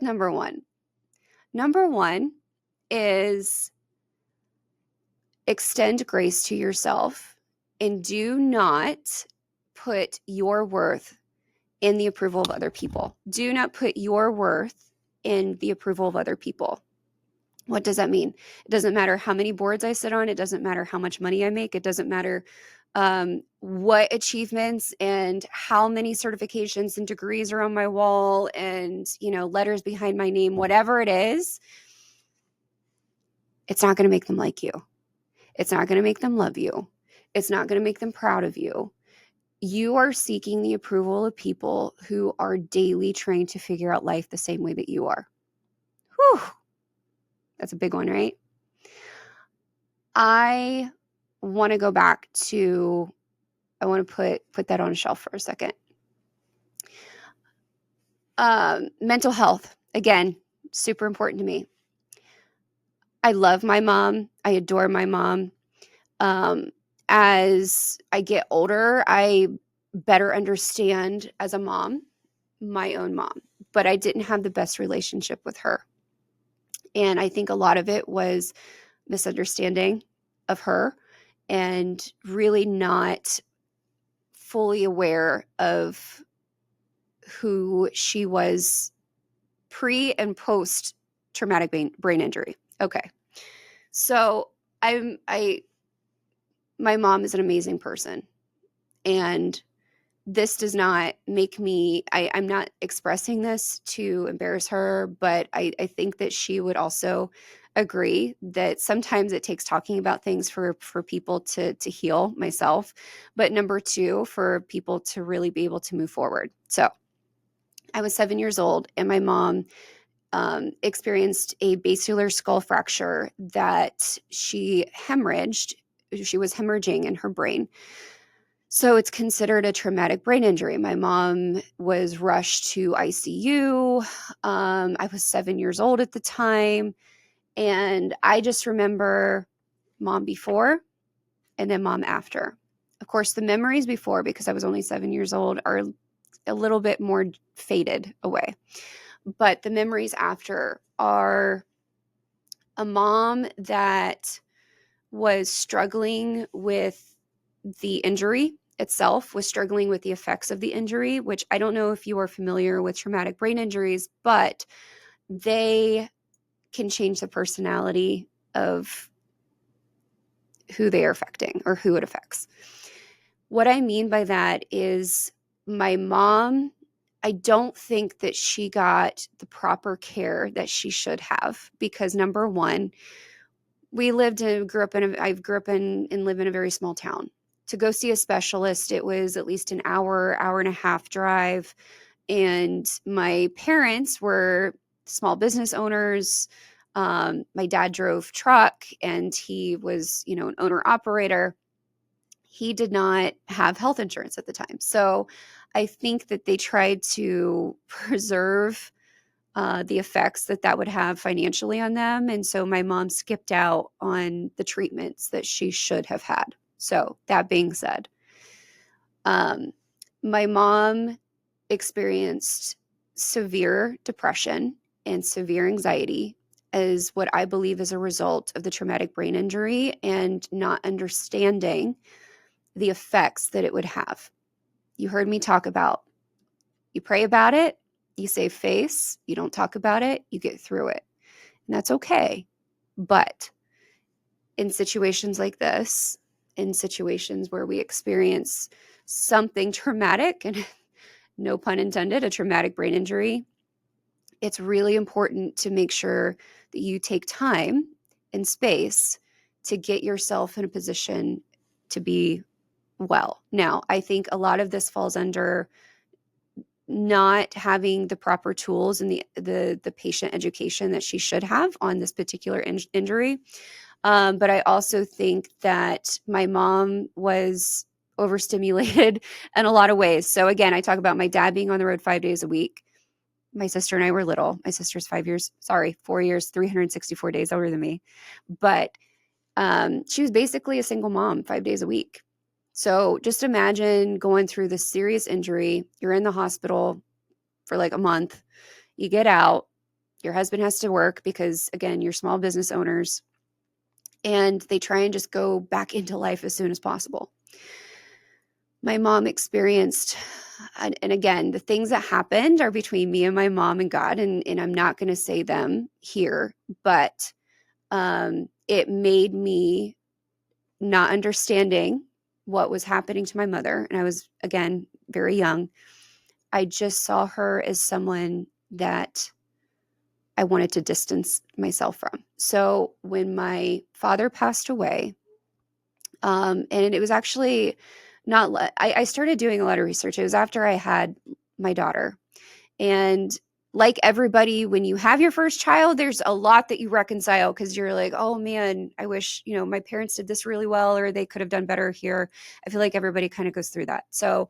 Number one. Number one is extend grace to yourself and do not put your worth in the approval of other people. Do not put your worth in the approval of other people. What does that mean? It doesn't matter how many boards I sit on. It doesn't matter how much money I make. It doesn't matter what achievements and how many certifications and degrees are on my wall and, letters behind my name, whatever it is, it's not going to make them like you. It's not going to make them love you. It's not going to make them proud of you. You are seeking the approval of people who are daily trying to figure out life the same way that you are. Whew. That's a big one, right? I want to go back to, I want to put that on a shelf for a second. Mental health, again, super important to me. I love my mom. I adore my mom. As I get older, I better understand as a mom, my own mom, but I didn't have the best relationship with her. And I think a lot of it was misunderstanding of her and really not fully aware of who she was pre and post traumatic brain injury. Okay. So my mom is an amazing person, and this does not make me, I'm not expressing this to embarrass her, but I think that she would also agree that sometimes it takes talking about things for people to heal, myself, but number two, for people to really be able to move forward. So I was 7 years old, and my mom experienced a basilar skull fracture that she hemorrhaged. She was hemorrhaging in her brain. So it's considered a traumatic brain injury. My mom was rushed to ICU. I was 7 years old at the time. And I just remember mom before and then mom after. Of course, the memories before, because I was only 7 years old, are a little bit more faded away. But the memories after are a mom that was struggling with the injury itself, was struggling with the effects of the injury, which I don't know if you are familiar with traumatic brain injuries, but they can change the personality of who they are affecting or who it affects. What I mean by that is my mom, I don't think that she got the proper care that she should have, because number one, I grew up and live in a very small town. To go see a specialist, it was at least an hour and a half drive. And my parents were small business owners. My dad drove truck, and he was, an owner operator. He did not have health insurance at the time. So I think that they tried to preserve the effects that would have financially on them. And so my mom skipped out on the treatments that she should have had. So that being said, my mom experienced severe depression and severe anxiety as what I believe is a result of the traumatic brain injury and not understanding the effects that it would have. You heard me talk about, you pray about it, you save face, you don't talk about it, you get through it. And that's okay. But in situations like this, in situations where we experience something traumatic, and no pun intended, a traumatic brain injury, it's really important to make sure that you take time and space to get yourself in a position to be well. Now, I think a lot of this falls under not having the proper tools and the patient education that she should have on this particular injury. But I also think that my mom was overstimulated in a lot of ways. So again, I talk about my dad being on the road 5 days a week. My sister and I were little. My sister's 4 years, 364 days older than me. But she was basically a single mom 5 days a week. So just imagine going through this serious injury. You're in the hospital for like a month. You get out. Your husband has to work because, again, you're small business owners, and they try and just go back into life as soon as possible. My mom experienced, and again, the things that happened are between me and my mom and God, and I'm not going to say them here, but it made me not understanding what was happening to my mother. And I was, again, very young. I just saw her as someone that I wanted to distance myself from. So when my father passed away, and it was actually not, I started doing a lot of research. It was after I had my daughter. And like everybody, when you have your first child, there's a lot that you reconcile because you're like, oh man, I wish, my parents did this really well, or they could have done better here. I feel like everybody kind of goes through that. So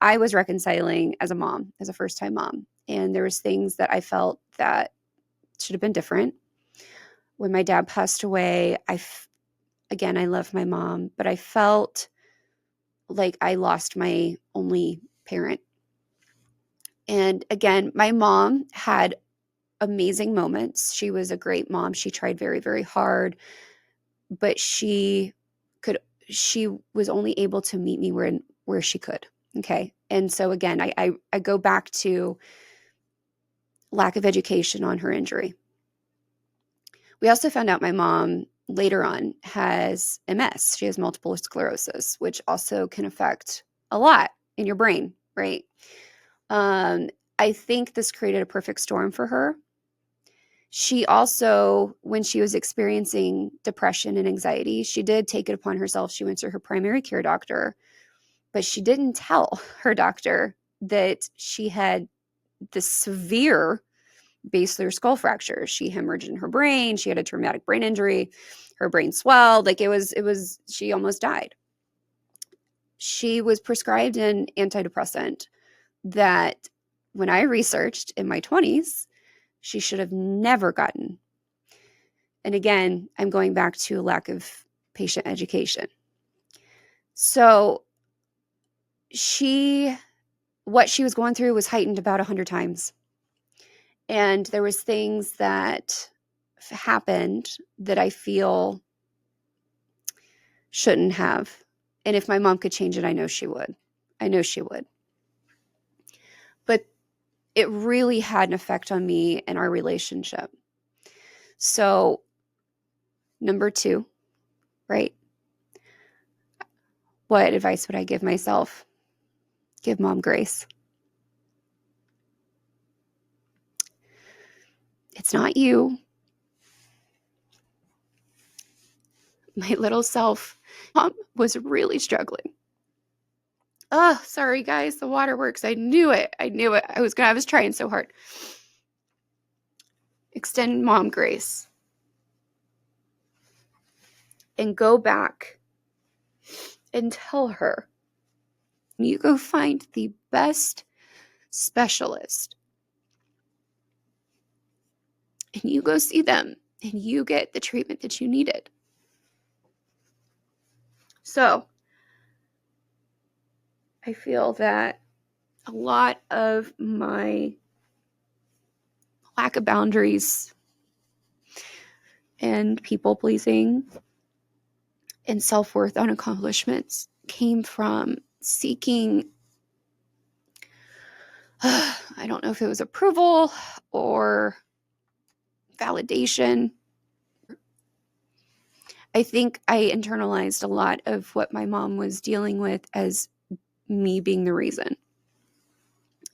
I was reconciling as a mom, as a first time mom. And there was things that I felt that should have been different. When my dad passed away, again, I love my mom, but I felt like I lost my only parent. And again, my mom had amazing moments. She was a great mom. She tried very, very hard, but she was only able to meet me where she could. Okay. And so again, I go back to lack of education on her injury. We also found out my mom later on has MS. She has multiple sclerosis, which also can affect a lot in your brain, right? I think this created a perfect storm for her. She also, when she was experiencing depression and anxiety, she did take it upon herself. She went to her primary care doctor, but she didn't tell her doctor that she had this severe basilar skull fracture. She hemorrhaged in her brain. She had a traumatic brain injury. Her brain swelled. Like she almost died. She was prescribed an antidepressant that when I researched in my 20s, she should have never gotten. And again, I'm going back to a lack of patient education. So what she was going through was heightened about 100 times. And there was things that happened that I feel shouldn't have. And if my mom could change it, I know she would. I know she would. But it really had an effect on me and our relationship. So, number 2, right? What advice would I give myself? Give mom grace. It's not you. My little self. Mom was really struggling. Oh, sorry guys, the waterworks. I knew it. I was trying so hard. Extend mom grace. And go back and tell her, you go find the best specialist. And you go see them and you get the treatment that you needed. So I feel that a lot of my lack of boundaries and people pleasing and self-worth on accomplishments came from seeking, I don't know if it was approval or validation. I think I internalized a lot of what my mom was dealing with as me being the reason.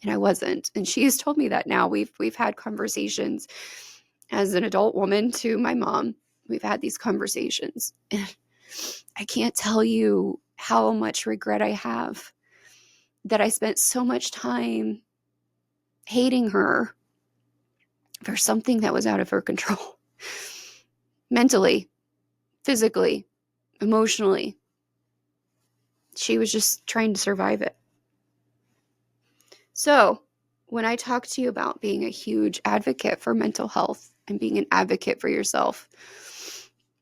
And I wasn't. And she has told me that now. We've had conversations as an adult woman to my mom. We've had these conversations. And I can't tell you how much regret I have that I spent so much time hating her for something that was out of her control. Mentally, physically, emotionally. She was just trying to survive it. So when I talk to you about being a huge advocate for mental health and being an advocate for yourself,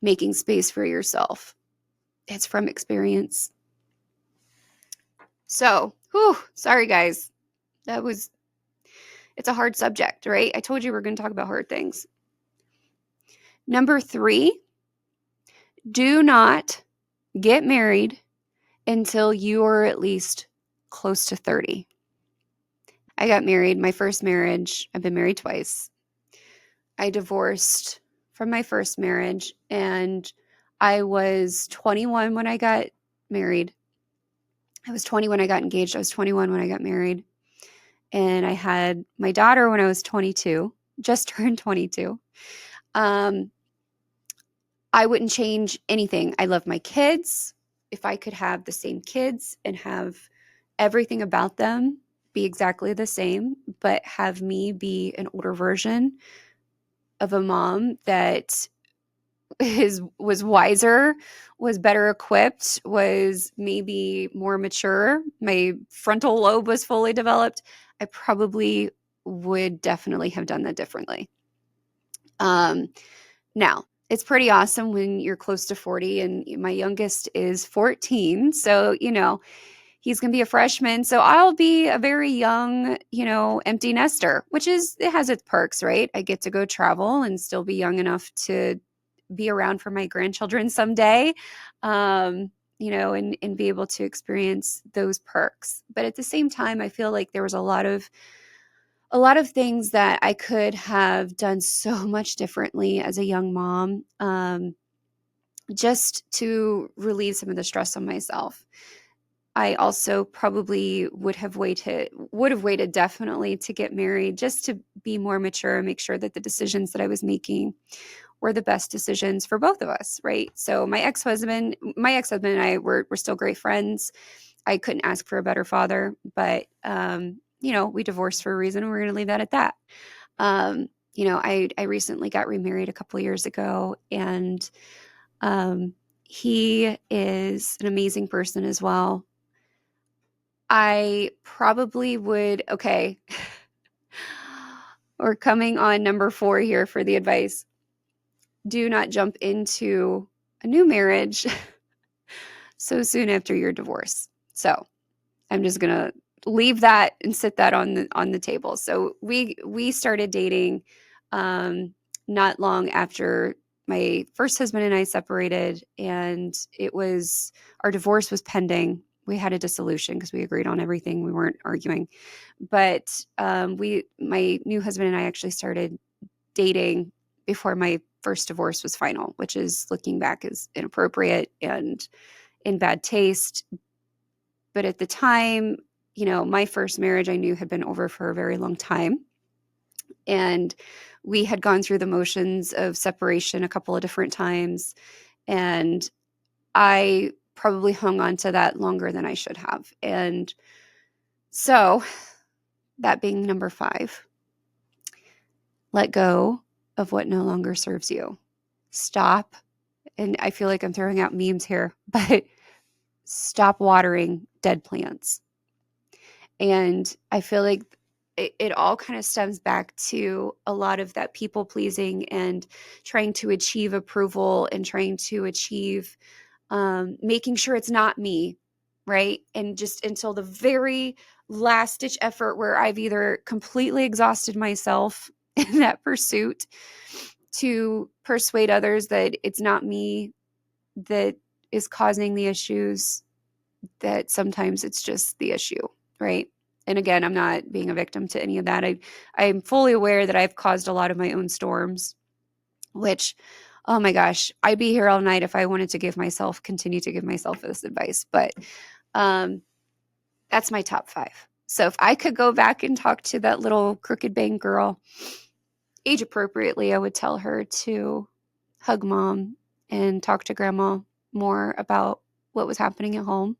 making space for yourself, it's from experience. So, sorry guys. It's a hard subject, right? I told you we're going to talk about hard things. Number 3, do not get married until you are at least close to 30. I got married, my first marriage. I've been married twice. I divorced from my first marriage, and I was 21 when I got married. I was 20 when I got engaged. I was 21 when I got married. And I had my daughter when I was 22, just turned 22. I wouldn't change anything. I love my kids. If I could have the same kids and have everything about them be exactly the same, but have me be an older version of a mom that was wiser, was better equipped, was maybe more mature, my frontal lobe was fully developed, I probably would definitely have done that differently. Now, it's pretty awesome when you're close to 40, and my youngest is 14. So, he's going to be a freshman. So I'll be a very young, empty nester, it has its perks, right? I get to go travel and still be young enough to be around for my grandchildren someday, and be able to experience those perks. But at the same time, I feel like there was a lot of things that I could have done so much differently as a young mom, just to relieve some of the stress on myself. I also probably would have waited definitely to get married, just to be more mature and make sure that the decisions that I was making were the best decisions for both of us, right? So my ex-husband and I were still great friends. I couldn't ask for a better father, but we divorced for a reason, and we're going to leave that at that. I recently got remarried a couple of years ago, and he is an amazing person as well. I probably would, okay, we're coming on number 4 here for the advice. Do not jump into a new marriage so soon after your divorce. So I'm just going to leave that and sit that on the table. So we started dating not long after my first husband and I separated, and our divorce was pending. We had a dissolution because we agreed on everything. We weren't arguing, but my new husband and I actually started dating before my first divorce was final, which is, looking back, is inappropriate and in bad taste. But at the time, my first marriage I knew had been over for a very long time. And we had gone through the motions of separation a couple of different times. And I probably hung on to that longer than I should have. And so, that being number 5, let go of what no longer serves you. Stop. And I feel like I'm throwing out memes here, but stop watering dead plants. And I feel like it all kind of stems back to a lot of that people pleasing and trying to achieve approval and trying to achieve making sure it's not me, right? And just until the very last ditch effort, where I've either completely exhausted myself in that pursuit to persuade others that it's not me that is causing the issues, that sometimes it's just the issue, right? And again, I'm not being a victim to any of that. I'm fully aware that I've caused a lot of my own storms, which, oh my gosh, I'd be here all night if I wanted to continue to give myself this advice. But that's my top 5. So if I could go back and talk to that little crooked bang girl age appropriately, I would tell her to hug mom and talk to grandma more about what was happening at home.